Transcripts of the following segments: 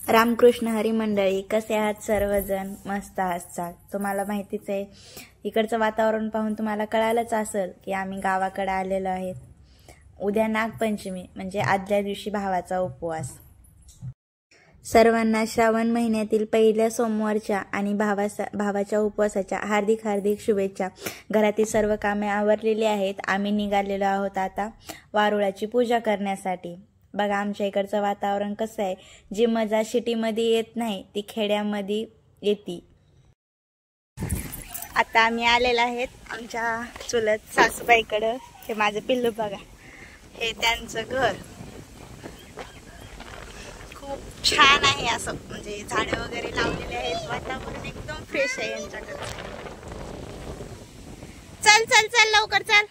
रामकृष्ण हरी मंडळी, कसे आहात सर्वजण? मस्त आहात? तुम्हाला माहितीच आहे, इकडचं वातावरण पाहून तुम्हाला कळालंच असेल की आम्ही गावाकडे आलेलो आहेत. उद्या नागपंचमी म्हणजे आदल्या दिवशी भावाचा उपवास. सर्वांना श्रावण महिन्यातील पहिल्या सोमवारच्या आणि भावाच्या उपवासाच्या हार्दिक हार्दिक शुभेच्छा. घरातील सर्व कामे आवरलेली आहेत. आम्ही निघालेलो आहोत आता वारुळाची पूजा करण्यासाठी. बघा आमच्या इकडचं वातावरण कसं आहे. जी मजा सिटीमध्ये येत नाही ती खेड्यामध्ये येते. आता आम्ही आलेलो आहेत आमच्या चुलत सासूबाईकडं. हे माझं पिल्लू बघा, हे त्यांचं घर. खूप छान आहे, असं म्हणजे झाडे वगैरे लावलेले आहेत. वातावरण एकदम फ्रेश आहे यांच्याकडे. चल चल चल लवकर चल.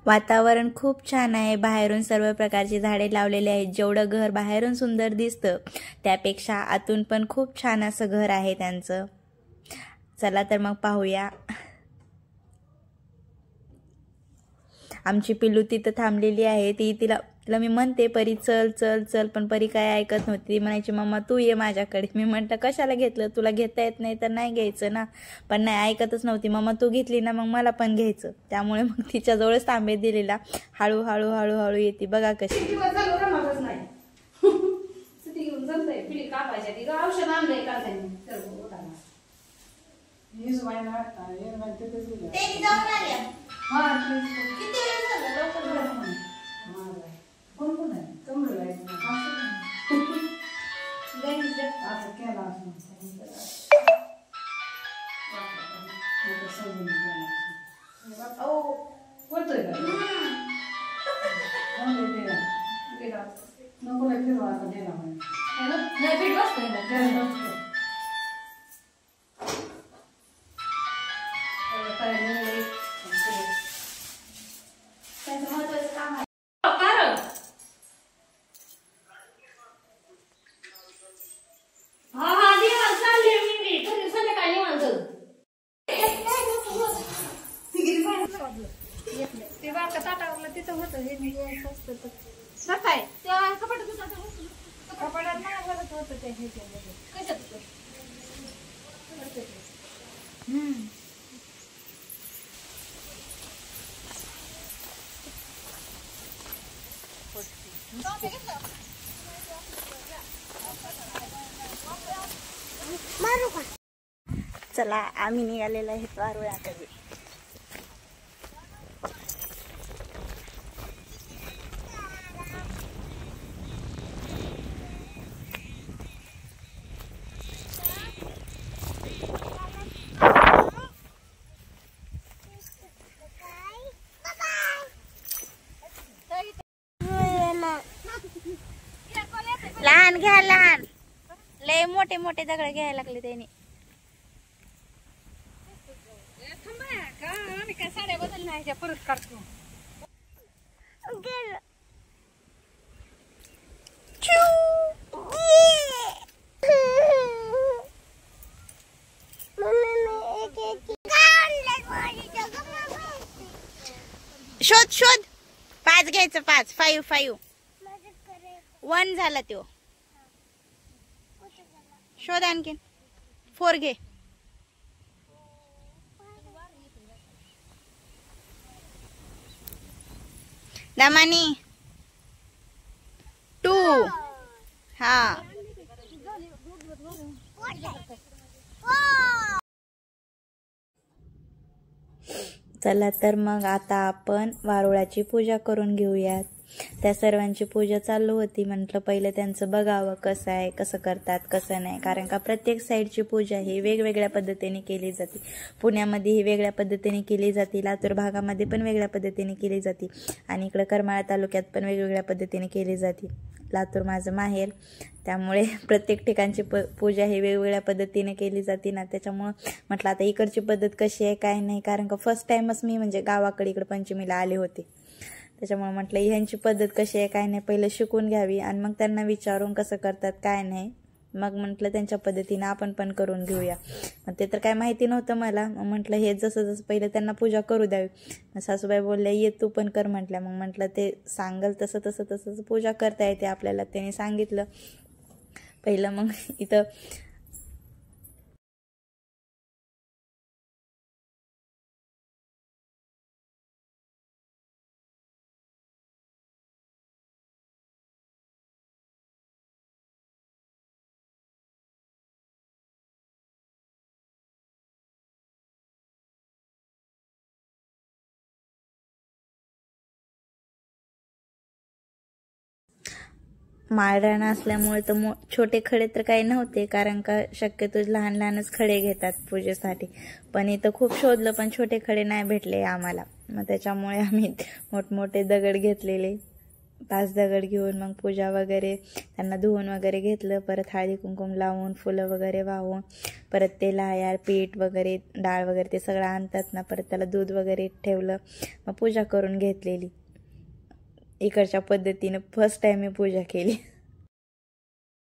वातावरण खूप छान आहे. बाहेरून सर्व प्रकारची झाडे लावलेली आहेत. जेवढं घर बाहेरून सुंदर दिसतं त्यापेक्षा आतून पण खूप छान असं घर आहे त्यांचं. चला तर मग पाहूया. आमची पिल्लू तिथं थांबलेली आहे. तिला मी म्हणते परी चल चल चल, पण परी काय ऐकत नव्हती. ती म्हणायची मम्मा तू ये माझ्याकडे. मी म्हटलं कशाला घेतलं, तुला घेता येत नाही तर नाही घ्यायचं ना. पण नाही, ऐकतच नव्हती. मम्मा तू घेतली ना मग मला पण घ्यायचं. त्यामुळे मग तिच्याजवळच तांबे दिलेला. हळूहळू हळूहळू येते बघा कशी. ते बारका ताटावरला तिथं होतं हे मी असतं काय कपाटात नाही भरत होतं ते हे कशात. चला आम्ही निघालेलो आहे वारुळाकडे. लहान घ्या, लहान लय मोठे मोठे दगड घ्यायला लागले त्यांनी. आम्ही काय साड्या बदल नाही परत काढतो. शोध शोध. 5 घ्यायचं. 5 5 5 1 झाला तो. शोध आणखीन. 4 घे. दमानी 2. हा चला तर मग आता आपण वारुळाची पूजा करून घेऊयात. त्या सर्वांची पूजा चालू होती. म्हटलं पहिलं त्यांचं बघावं कसं आहे, कसं करतात कसं नाही. कारण का प्रत्येक साईडची पूजा ही वेगवेगळ्या पद्धतीने केली जाते. पुण्यामध्ये ही वेगळ्या पद्धतीने केली जाते, लातूर भागामध्ये पण वेगळ्या पद्धतीने केली जाते, आणि इकडं करमाळा तालुक्यात पण वेगवेगळ्या पद्धतीने केली जाते. लातूर माझं माहेर, त्यामुळे प्रत्येक ठिकाणची पूजा ही वेगवेगळ्या पद्धतीने केली जाते ना. त्याच्यामुळं म्हटलं आता इकडची पद्धत कशी आहे काय नाही. कारण का फर्स्ट टाइमच मी म्हणजे गावाकडे इकडे पंचमीला आले होते. त्याच्यामुळे म्हटलं ह्यांची पद्धत कशी आहे काय नाही पहिलं शिकून घ्यावी, आणि मग त्यांना विचारून कसं करतात काय नाही. मग म्हटलं त्यांच्या पद्धतीने आपण पण करून घेऊया. मग ते तर काय माहिती नव्हतं मला. मग म्हटलं हे जसं जसं पहिलं त्यांना पूजा करू द्यावी. मग सासूबाई बोलल्या ये तू पण कर म्हटल्या. मग म्हटलं ते सांगल तसं तसं तसं पूजा करता येते आपल्याला, त्याने सांगितलं पहिलं. मग इथं माळरान असल्यामुळे तर छोटे खडे तर काही नव्हते, कारण का शक्यतो लहान लहानच खडे घेतात पूजेसाठी. पण इथं खूप शोधलं पण छोटे खडे नाही भेटले आम्हाला. मग त्याच्यामुळे आम्ही मोठमोठे दगड घेतलेले, 5 दगड घेऊन मग पूजा वगैरे त्यांना धुवून वगैरे घेतलं. परत हळदी कुंकुम लावून फुलं वगैरे वाहून परत ते लाह्या पीठ वगैरे डाळ वगैरे ते सगळं आणतात ना, परत त्याला दूध वगैरे ठेवलं. मग पूजा करून घेतलेली इकडच्या पद्धतीनं. फर्स्ट टाइम मी पूजा केली.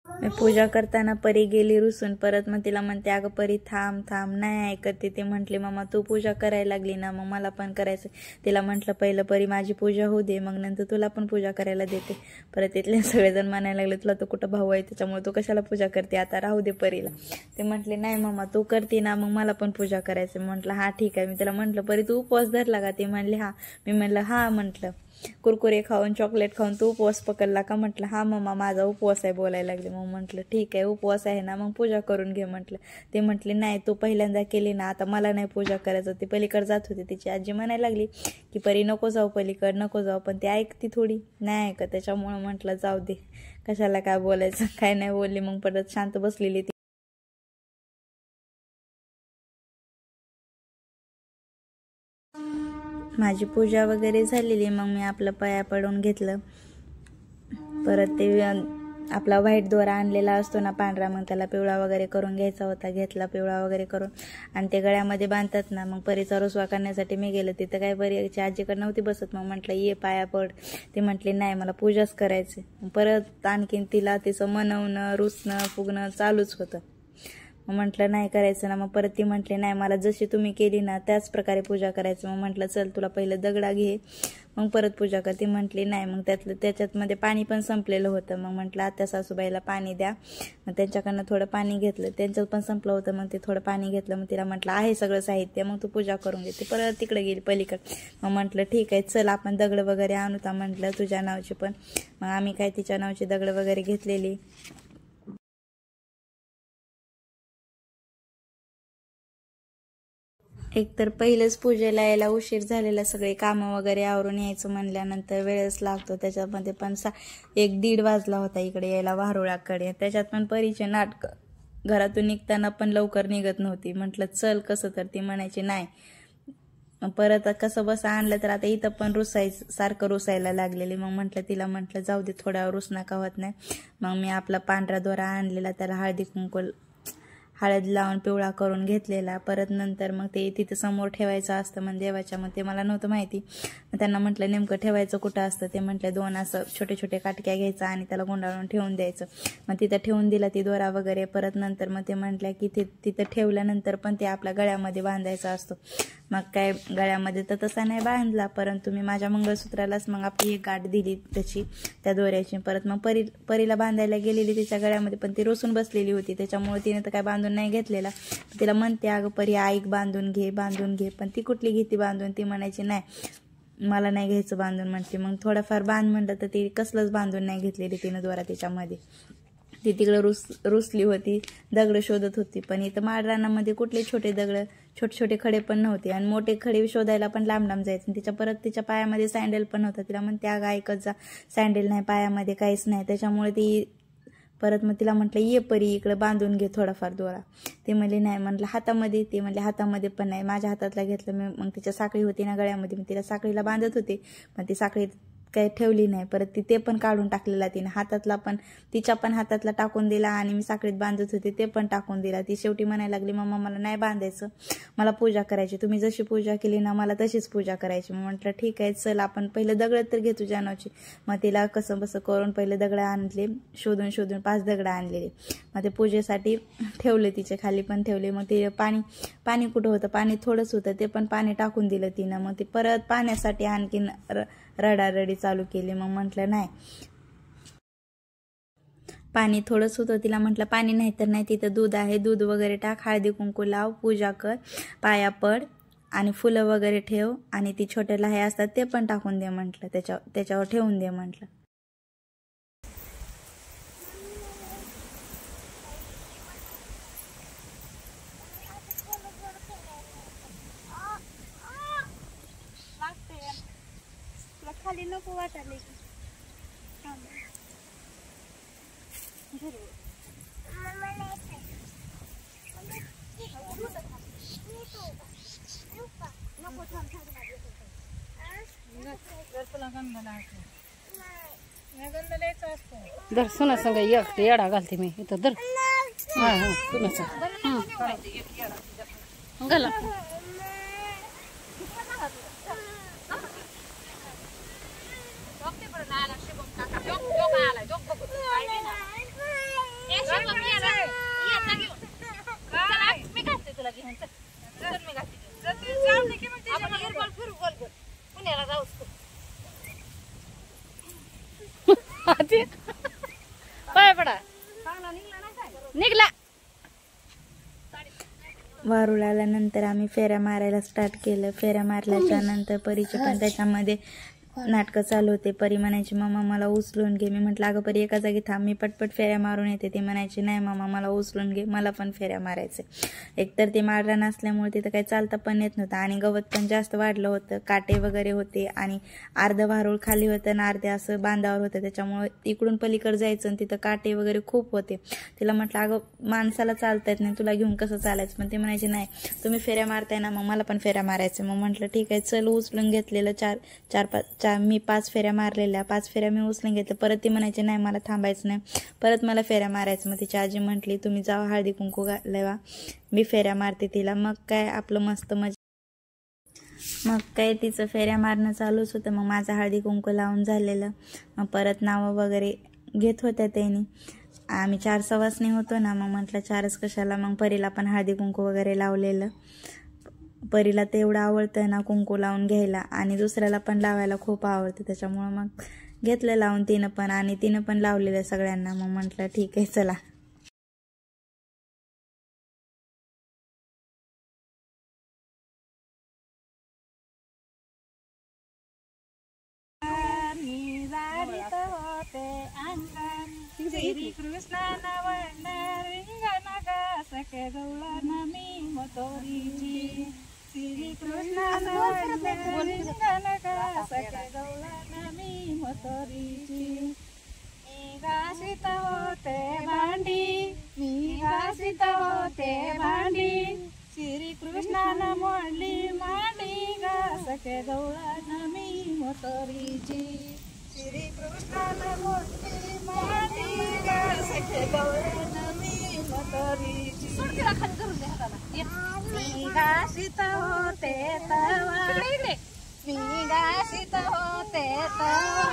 मी पूजा करताना परी गेली रुसून. परत मग तिला म्हणते अगं परी थांब थांब, नाही ऐकत ती. म्हटली मम्मा तू पूजा करायला लागली ना, मग मला पण करायचं. तिला म्हटलं पहिलं परी माझी पूजा होऊ दे, मग नंतर तुला पण पूजा करायला देते. परत तिथले सगळेजण म्हणायला लागले तुला तर कुठं भाऊ आहे त्याच्यामुळे तू कशाला पूजा करते, आता राहू दे परीला. ते म्हटले नाही मम्मा तू करते ना, मग मला पण पूजा करायचं. म्हटलं हा ठीक आहे. मी तिला म्हटलं परी तू उपवास धरला का, ती म्हणली हा. मी म्हटलं हा, म्हटलं कुरकुरे खाऊन चॉकलेट खाऊन तू उपवास पकडला का. म्हटलं हा मम्मा माझा उपवास आहे बोलायला लागले. मग म्हटलं ठीक आहे उपवास आहे ना, मग पूजा करून घे म्हटलं. ते म्हटले नाही तू पहिल्यांदा केली ना, आता मला नाही पूजा करायचं. ती पलीकडे जात होती, तिची आजी म्हणायला लागली की परी नको जाऊ पलीकड, नको जाऊ. पण ती ऐकती थोडी नाही ऐकत, त्याच्यामुळं म्हटलं जाऊ दे कशाला काय बोलायचं. काय नाही बोलली. मग परत शांत बसलेली ती. माझी पूजा वगैरे झालेली. मग मी आपलं पाया पडून घेतलं. परत ते आपला व्हाईट दोरा आणलेला असतो ना पांढरा, मग त्याला पिवळा वगैरे करून घ्यायचा होता. घेतला पिवळा वगैरे करून आणि ते गळ्यामध्ये बांधतात ना. मग परीचा रुसवा करण्यासाठी मी गेलं. तिथं काय परीची आजीकडे नव्हती बसत. मग म्हटलं ये पाया पड. ती म्हटली नाही मला पूजाच करायची. परत आणखीन तिला तिचं मनवणं रुसणं फुगणं चालूच होतं. मग म्हटलं नाही करायचं ना. मग परत ती म्हटली नाही मला जशी तुम्ही केली ना त्याच प्रकारे पूजा करायचं. मग म्हटलं चल तुला पहिलं दगडा घे मग परत पूजा कर. ती म्हटली नाही. मग त्याच्यामध्ये पाणी पण संपलेलं होतं. मग म्हटलं आत्या सासूबाईला पाणी द्या. मग त्यांच्याकडनं थोडं पाणी घेतलं. त्यांच्यात पण संपलं होतं. मग ते थोडं पाणी घेतलं. मग तिला म्हटलं आहे सगळं साहित्य, मग तू पूजा करून घेते. परत तिकडे गेली पलीकडे. मग म्हटलं ठीक आहे चल आपण दगड वगैरे आणूता म्हटलं तुझ्या नावची पण. मग आम्ही काय तिच्या नावची दगड वगैरे घेतलेली. एकतर पहिलेच पूजेला यायला उशीर झालेला. सगळे कामं वगैरे आवरून यायचं म्हणल्यानंतर वेळच लागतो. त्याच्यामध्ये पण 1-1:30 वाजला होता इकडे यायला वारुळाकडे. त्याच्यात पण परीचे नाटक. घरातून निघताना पण लवकर निघत नव्हती. म्हटलं चल कसं तर. ती म्हणायची नाही. परत कसं बस आणलं तर आता इथं पण सारखं रुसायला लागलेली. मग म्हटलं तिला म्हटलं जाऊ दे थोड्या रुस नका होत नाही. मग मी आपला पांढरा दोरा आणलेला त्याला हळद लावून पिवळा करून घेतलेला. परत नंतर मग ते तिथं समोर ठेवायचं असतं मग देवाच्या. मग ते मला नव्हतं माहिती. मग त्यांना म्हटलं नेमकं ठेवायचं कुठं असतं. ते म्हटलं 2 असं छोटे छोटे काटक्या घ्यायचा आणि त्याला गुंडाळून ठेवून द्यायचं. मग तिथं ठेवून दिला ती दोरा वगैरे. परत नंतर मग ते म्हटल्या की तिथं ठेवल्यानंतर पण ते आपल्या गळ्यामध्ये बांधायचा असतो. मग काय गळ्यामध्ये तर तसा नाही बांधला, परंतु मी माझ्या मंगळसूत्रालाच मग आपली एक गाठ दिली त्याची त्या दोऱ्याची. परत मग परीला बांधायला गेलेली तिच्या गळ्यामध्ये, पण ती रोसून बसलेली होती त्याच्यामुळे तिने तर काय बांधून नाही घेतलेला. तिला म्हणते अगं परी ऐक बांधून घे बांधून घे. पण ती कुठली घेते बांधून. ती म्हणायची नाही मला नाही घ्यायचं बांधून म्हणते. मग थोडंफार बांध म्हणलं तर ती कसलंच बांधून नाही घेतलेली तिनं दोरा तिच्यामध्ये. ती तिकडं रुसली होती. दगड शोधत होती. पण इथं माळरानामध्ये कुठले छोटे दगड छोटे छोटे खडे पण नव्हते आणि मोठे खडे शोधायला पण लांब लांब जायचं. तिच्या पायामध्ये सँडल पण होता. तिला म्हणते अगं ऐकत जा सँडल नाही पायामध्ये काहीच नाही. त्याच्यामुळे ती परत मग तिला म्हटलं ये परी इकडं बांधून घे थोडाफार दोरा. ते म्हणले नाही. म्हटलं हातामध्ये. ते म्हणले हातामध्ये पण नाही. माझ्या हातातला घेतलं मी. मग तिच्या साखळी होती ना गळ्यामध्ये. मी तिला साखळीला बांधत होते पण ती साखळी काही ठेवली नाही. परत ते पण काढून टाकलेला तिने. हातातला पण, तिच्या पण हातातला टाकून दिला आणि मी साखळीत बांधत होते ते पण टाकून दिला. ती शेवटी म्हणायला लागली, मम्मा मला नाही बांधायचं, मला पूजा करायची, तुम्ही जशी पूजा केली ना मला तशीच पूजा करायची. मग म्हटलं ठीक आहे चल आपण पहिले दगड तर घे तुझ्या नावाची. मग तिला कसं बसं करून पहिले दगड आणले, शोधून 5 दगड आणलेले. मग ते पूजेसाठी ठेवले, तिचे खाली पण ठेवले. मग ते पाणी कुठं होतं, पाणी थोडंच होतं, ते पण पाणी टाकून दिलं तिनं. मग ती परत पाण्यासाठी आणखीन रडारडी चालू केली. मग म्हटलं नाही, पाणी थोडंच होतं. तिला म्हटलं पाणी नाही तर नाही, तिथं दूध आहे, दूध वगैरे टाक, हळदी कुंकू लाव, पूजा कर, पाया पड आणि फुलं वगैरे ठेव आणि ती छोटे लहाय असतात ते पण टाकून दे म्हटलं, त्याच्यावर ठेवून दे म्हटलं. खाली नको वाटायला दर सुना संग एक येडा घालते मी इथं दर. हा हा सुनाचा घाला. पाय पडा निघला. वारुळ आल्यानंतर आम्ही फेऱ्या मारायला स्टार्ट केलं. फेऱ्या मारल्याच्या नंतर परीचे पण त्याच्यामध्ये नाटकं चालू होते. परी म्हणायची मम्मा मला उचलून घे. मी म्हटलं अगं परी एका जागी थांब, मी पटपट फेऱ्या मारून येते. ती म्हणायची नाही मम्मा मला उचलून घे, मला पण फेऱ्या मारायचे. एकतर ते माळरा नसल्यामुळे तिथं काही चालता पण येत नव्हतं आणि गवत पण जास्त वाढलं होतं, काटे वगैरे होते आणि अर्धं वारुळ खाली होतं आणि अर्धे असं बांधावर होतं, त्याच्यामुळे इकडून पलीकडे जायचं आणि तिथं काटे वगैरे खूप होते. तिला म्हटलं अगं माणसाला चालता येत नाही, तुला घेऊन कसं चालायचं. पण ती म्हणायची नाही तुम्ही फेऱ्या मारताय ना, मग मला पण फेऱ्या मारायचं. मग म्हटलं ठीक आहे चल. उचलून घेतलेलं मी 5 फेऱ्या मारलेल्या, 5 फेऱ्या मी उचलून घेतल्या. परत ती म्हणायची नाही मला थांबायचं नाही, परत मला फेऱ्या मारायचं. मग तिची आजी म्हटली तुम्ही जावा हळदी कुंकू घालावा, मी फेऱ्या मारते तिला. मग काय आपलं मस्त मग काय तिचं फेऱ्या मारणं चालूच होतं. मग माझं हळदी कुंकू लावून झालेलं. मग परत नावं वगैरे घेत होत्या त्यांनी. आम्ही 4 सवासणी होतो ना, मग म्हटलं 4च कशाला. मग परीला पण हळदी कुंकू वगैरे लावलेलं. परीला तेवढं आवडतं ना कुंकू लावून घ्यायला आणि दुसऱ्याला पण लावायला खूप आवडतं, त्याच्यामुळं मग घेतलं लावून तिनं पण आणि तिनं पण लावलेलं सगळ्यांना. मग म्हटलं ठीक आहे चला. श्री कृष्ण सखे गौळण मी मोतोरीची. श्री कृष्ण सखे गौळण मी मोतोरीची. मी घासीत होते भांडी, मी घासीत होते भांडी, श्री कृष्णानं मोडली मांडी गा सखे गौळण मी मोतोरीची. श्री कृष्णानं मोडली मांडी गा सखे गौळण मी मोतोरीची. मी घासीत होते तवा, मी घासीत होते तवा,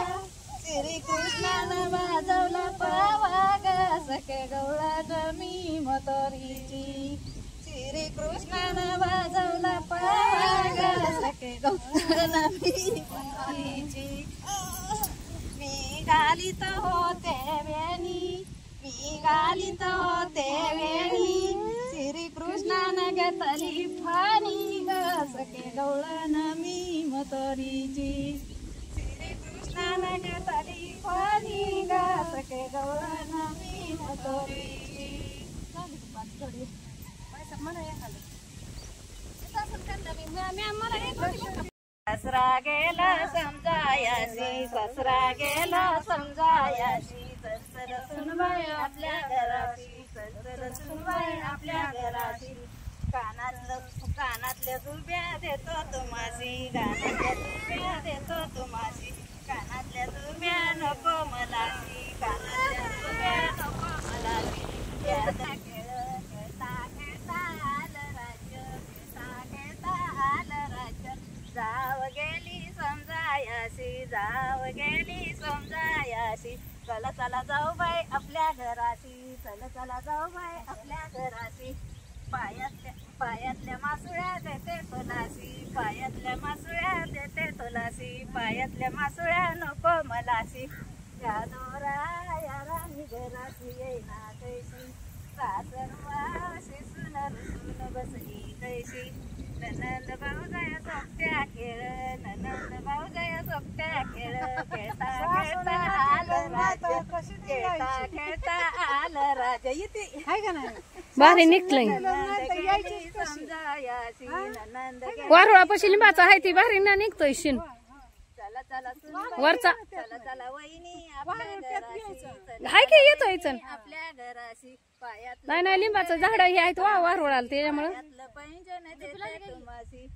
श्री कृष्णानं वाजवला पावा गा सखे गौळण मी मोतोरीची. श्री कृष्णानं वाजवला पावा गा सखे गौळण मी मोतोरीची. मी घालीत होते वेणी, मी घालीत होते वेणी, श्री कृष्णानं घेतली फानी गा सखे गौळण मी मोतोरीची. श्री कृष्णानं घेतली फानी गा सखे गौळण मी मोतोरीची. ससरा गेला समजायाशी, ससरा गेला समजायाशी, ससर सुनबाई आपल्या घराशी, ससर सुनबाई आपल्या घराशी. कानातल्या जुब्या देतो तुम्हाशी, कानातल्या जुब्या देतो तुम्हाशी, कानातल्या घरातल्या तुम्या नको मलासी, घरातल्या तुम्या नको मलासी. खेळता खेळता आलं राज्य, खेळता खेळता आलं राज्य. जाव गेली समजायासी, जाव गेली समजायासी. चला चला जाऊ बाई आपल्या घराशी, चला चला जाऊ बाई आपल्या घराशी. पायातल्या मासुळ्या देते तुलासी, पायातल्या मासुळ्या देते तुलासी. पायातल्या मासुळ्या नको मलासी. या दोरा या राणी घराशी येईना कैसी, सासरवाशी सुन रुसून बसली कैसी. ननंद भाऊजाया सोबत्या खेळ, ननंद भाऊजाया सोबत्या खेळ. खेळता खेळता आलं राज्य, खेळता खेळता आलं राज्य. येते हाय का नाही भारी निघलंय. समजायासी ननंद वारुळापाशी लिंबाचा आहे ती भारी ना निघतोय शिन चला चला वरचा. चला चला वहिनी आपल्या घराशी, हाय की येतोय चल. आपल्या घराशी. पायात नाही नाही लिंबाचं झाड हे आहेत वारुळाला त्याच्यामुळं. पायातलं पैंजण देते तुम्हासी.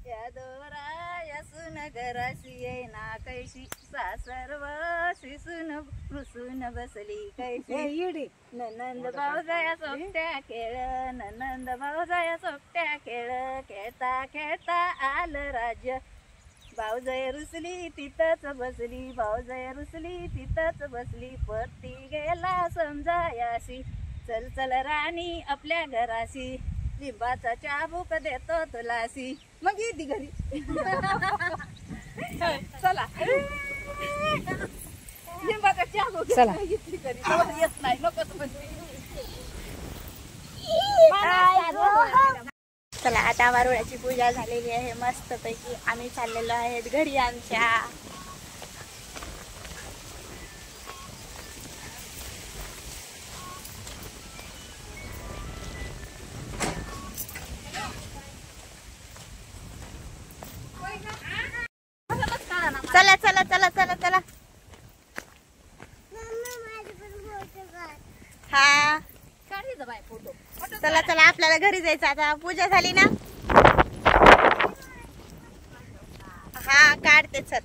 या दोरा या सुन घराशी येईना कैशी, सासरवाशी सुन रुसून बसली कैशी. ननंद भाऊजाया सोबत्या खेळ, ननंद भाऊजाया सोबत्या खेळ. खेळता खेळता आलं राज्य. भाऊजाई रुसली तिथंच बसली, भाऊजाई रुसली तिथंच बसली. पती गेला समजायासी, चल चल राणी आपल्या घराशी. लिंबाचा चाबूक देतो तुलासी. मग येते घरी. चला लिंबाचा चाबूक चला. येते घरी. येत नाही नकोच म्हणते. चला आता वारुळ्याची पूजा झालेली आहे मस्त पैकी. आम्ही चाललेलो आहेत घरी आमच्या. चला चला चला चला चला. हा चला चला आपल्याला घरी जायचं आता. पूजा झाली ना. हा काढते चल.